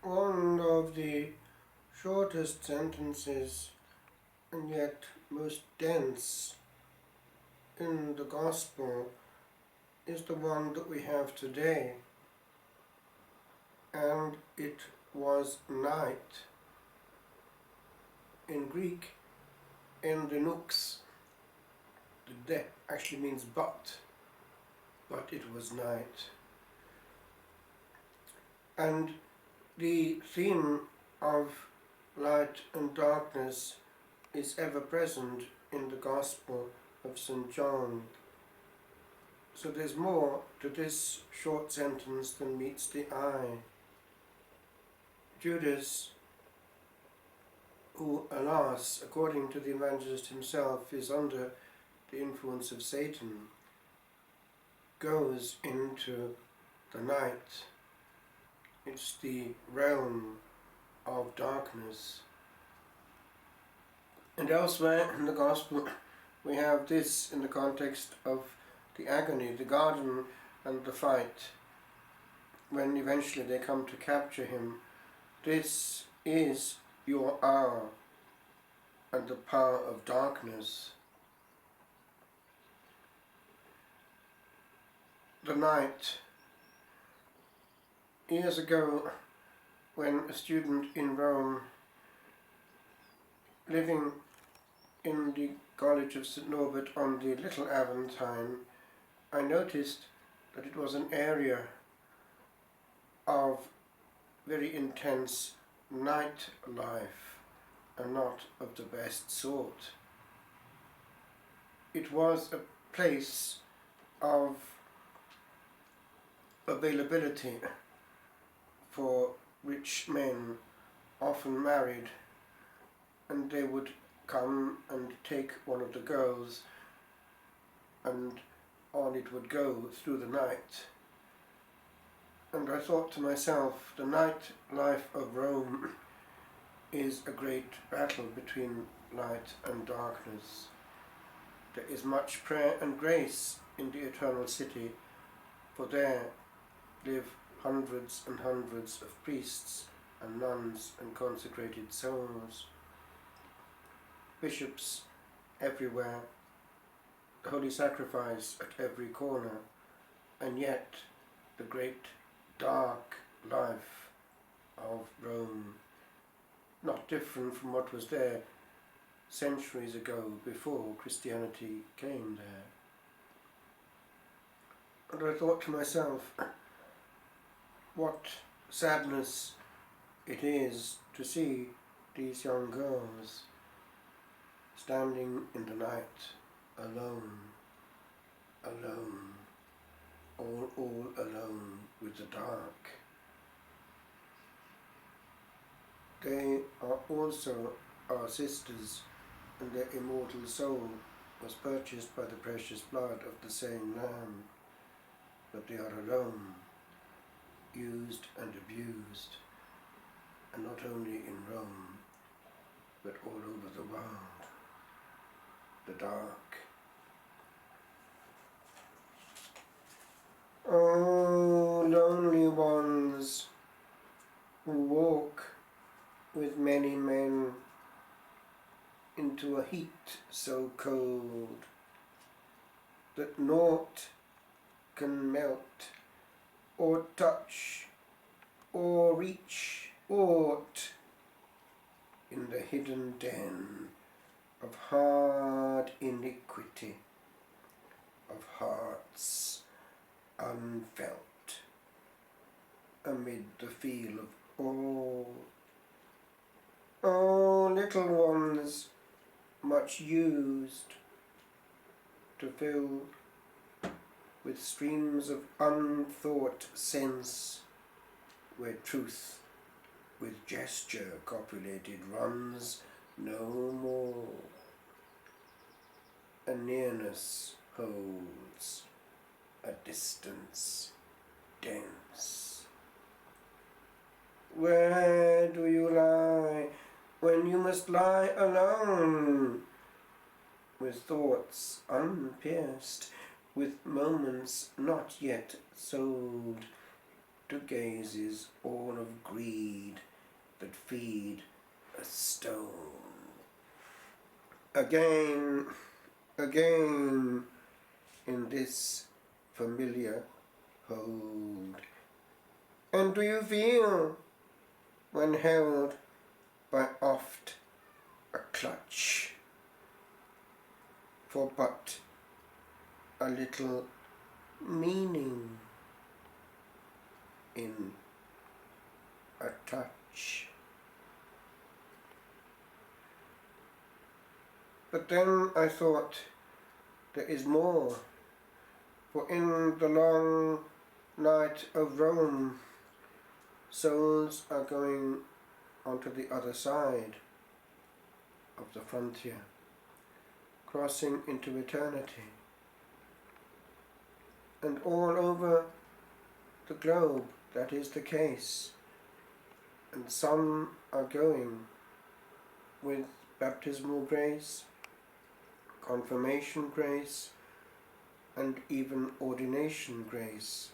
One of the shortest sentences and yet most dense in the Gospel is the one that we have today. And it was night. In Greek, endinux, the de actually means but it was night. And the theme of light and darkness is ever present in the Gospel of St. John. So there's more to this short sentence than meets the eye. Judas, who, alas, according to the evangelist himself, is under the influence of Satan, goes into the night. It's the realm of darkness. And elsewhere in the Gospel we have this in the context of the agony, the garden and the fight, when eventually they come to capture him. This is your hour and the power of darkness. The night. Years ago, when a student in Rome, living in the College of St. Norbert on the Little Aventine, I noticed that it was an area of very intense night life and not of the best sort. It was a place of availability for rich men, often married, and they would come and take one of the girls, and on it would go through the night. And I thought to myself, the night life of Rome is a great battle between light and darkness. There is much prayer and grace in the eternal city, for there live hundreds and hundreds of priests and nuns and consecrated souls, bishops everywhere, the holy sacrifice at every corner, and yet the great dark life of Rome, not different from what was there centuries ago before Christianity came there. And I thought to myself, what sadness it is to see these young girls standing in the night, alone, all alone with the dark. They are also our sisters, and their immortal soul was purchased by the precious blood of the same Lamb, but they are alone, used and abused, and not only in Rome, but all over the world. The dark. Oh, lonely ones who walk with many men into a heat so cold that naught can melt or touch or reach aught in the hidden den of hard iniquity, of hearts unfelt, amid the feel of all. Oh, little ones, much used to fill with streams of unthought sense, where truth with gesture copulated runs no more. A nearness holds, a distance dense. Where do you lie when you must lie alone, with thoughts unpierced, with moments not yet sold, to gazes all of greed that feed a stone. Again, again, in this familiar hold. And do you feel, when held by oft a clutch, for but a little meaning in a touch? But then I thought, there is more, for in the long night of Rome, souls are going onto the other side of the frontier, crossing into eternity. And all over the globe that is the case. And some are going with baptismal grace, confirmation grace, and even ordination grace,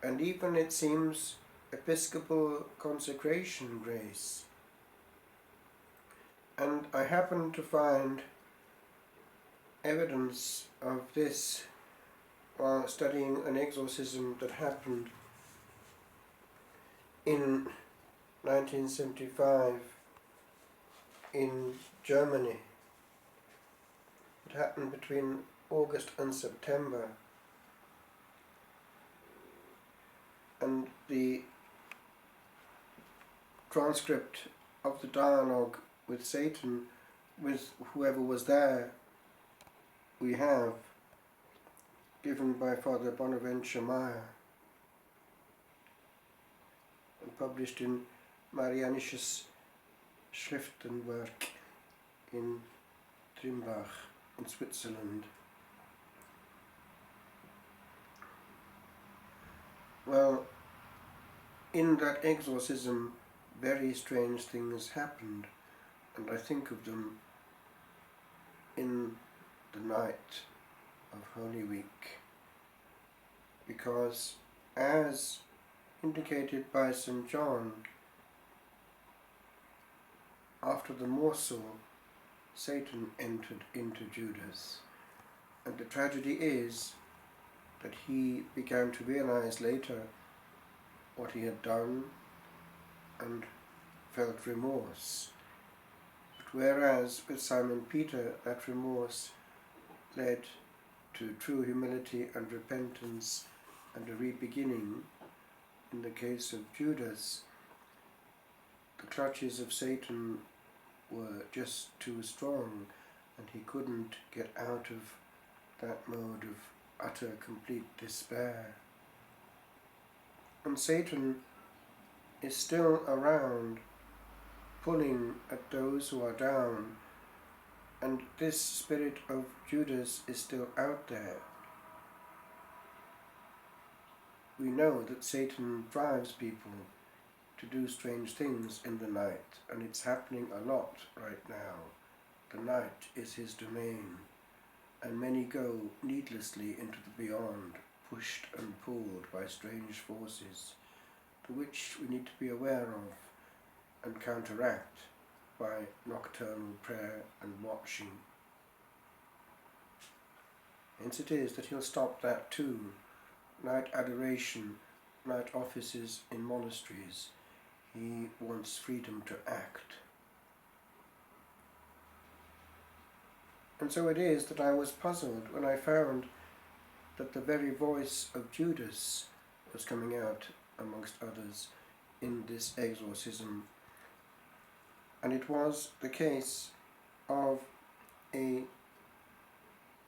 and even, it seems, episcopal consecration grace. And I happen to find evidence of this while studying an exorcism that happened in 1975 in Germany. It happened between August and September, and the transcript of the dialogue with Satan, with whoever was there, we have, given by Father Bonaventure Meyer and published in Marianisches Schriftenwerk in Trimbach in Switzerland. Well, in that exorcism, very strange things happened, and I think of them in the night of Holy Week, because, as indicated by St. John, after the morsel, Satan entered into Judas, and the tragedy is that he began to realize later what he had done and felt remorse. But whereas with Simon Peter that remorse led to true humility and repentance and a re-beginning, in the case of Judas, the clutches of Satan were just too strong, and he couldn't get out of that mode of utter, complete despair. And Satan is still around, pulling at those who are down, and this spirit of Judas is still out there. We know that Satan drives people to do strange things in the night, and it's happening a lot right now. The night is his domain, and many go needlessly into the beyond, pushed and pulled by strange forces, to which we need to be aware of and counteract by nocturnal prayer and watching. Hence it is that he'll stop that too. Night adoration, night offices in monasteries. He wants freedom to act. And so it is that I was puzzled when I found that the very voice of Judas was coming out, amongst others, in this exorcism. And it was the case of a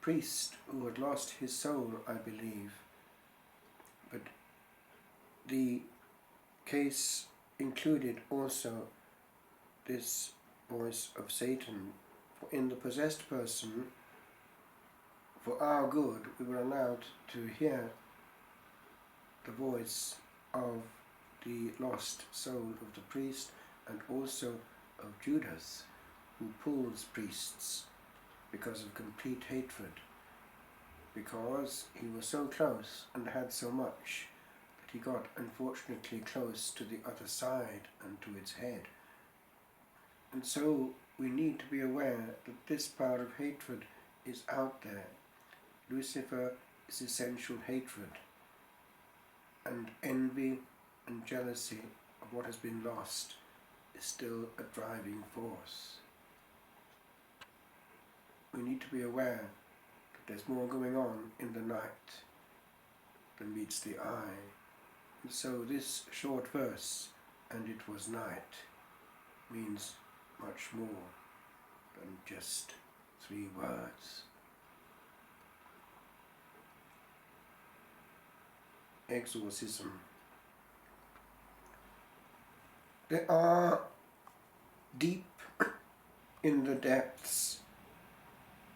priest who had lost his soul, I believe. But the case included also this voice of Satan. For in the possessed person, for our good, we were allowed to hear the voice of the lost soul of the priest, and also of Judas, who pulls priests because of complete hatred, because he was so close and had so much that he got unfortunately close to the other side and to its head. And so we need to be aware that this power of hatred is out there. Lucifer is essential hatred, and envy and jealousy of what has been lost is still a driving force. We need to be aware that there's more going on in the night than meets the eye. And so this short verse, "and it was night," means much more than just 3 words. Exorcism. There are deep in the depths,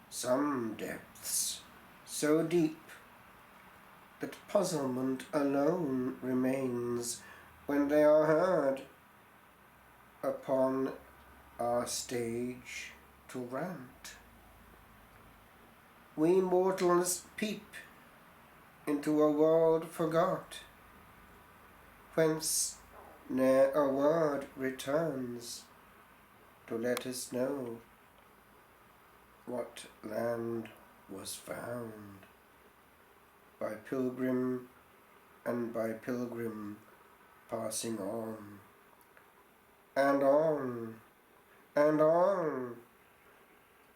some depths so deep that puzzlement alone remains when they are heard upon our stage to rant. We mortals peep into a world forgot, whence ne'er a word returns to let us know what land was found by pilgrim and by pilgrim passing on, and on, and on,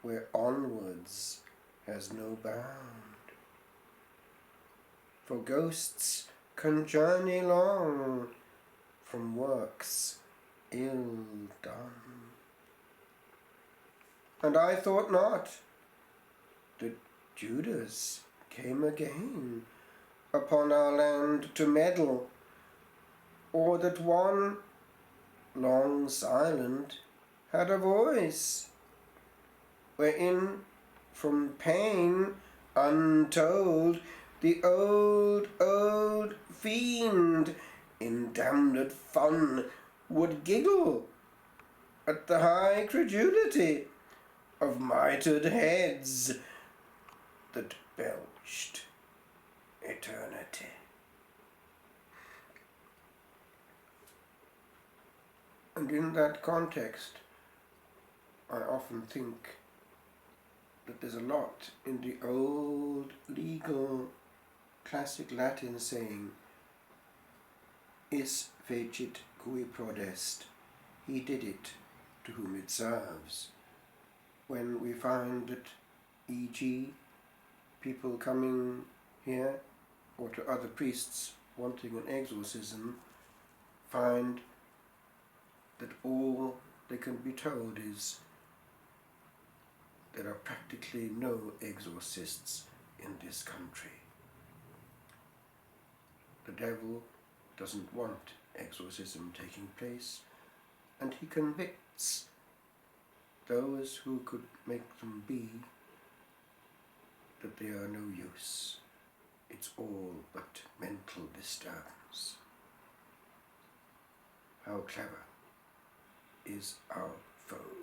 where onwards has no bound. For ghosts can journey long from works ill done. And I thought not that Judas came again upon our land to meddle, or that one, long silent, had a voice, wherein from pain untold the old fiend in damned fun would giggle at the high credulity of mitred heads that belched eternity. And in that context, I often think that there's a lot in the old legal classic Latin saying, "Is fecit cui prodest," he did it to whom it serves. When we find that, e.g., people coming here or to other priests wanting an exorcism find that all they can be told is there are practically no exorcists in this country. The devil doesn't want exorcism taking place, and he convicts those who could make them be that they are no use. It's all but mental disturbance. How clever is our foe?